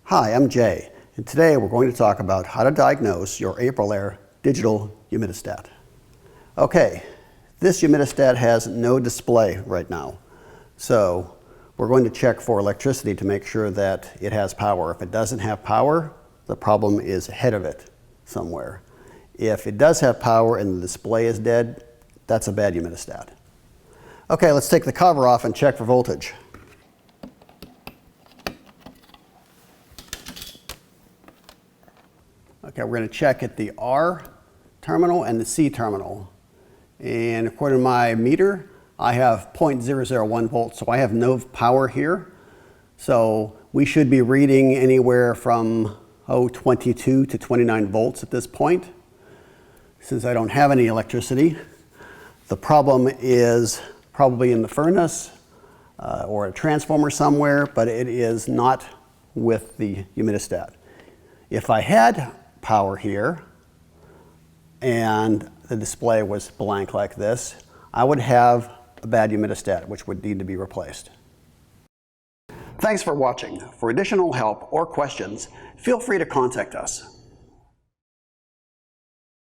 Hi, I'm Jay, and today we're going to talk about how to diagnose your AprilAire digital humidistat. Okay, this humidistat has no display right now, so we're going to check for electricity to make sure that it has power. If it doesn't have power, the problem is ahead of it somewhere. If it does have power and the display is dead, that's a bad humidistat. Okay, let's take the cover off and check for voltage. Okay, we're going to check at the R terminal and the C terminal. And according to my meter, I have 0.001 volts, so I have no power here. So we should be reading anywhere from 22 to 29 volts at this point. Since I don't have any electricity, the problem is probably in the furnace or a transformer somewhere, but it is not with the humidistat. If I had power here and the display was blank like this, I would have a bad humidistat which would need to be replaced. Thanks for watching. For additional help or questions, feel free to contact us.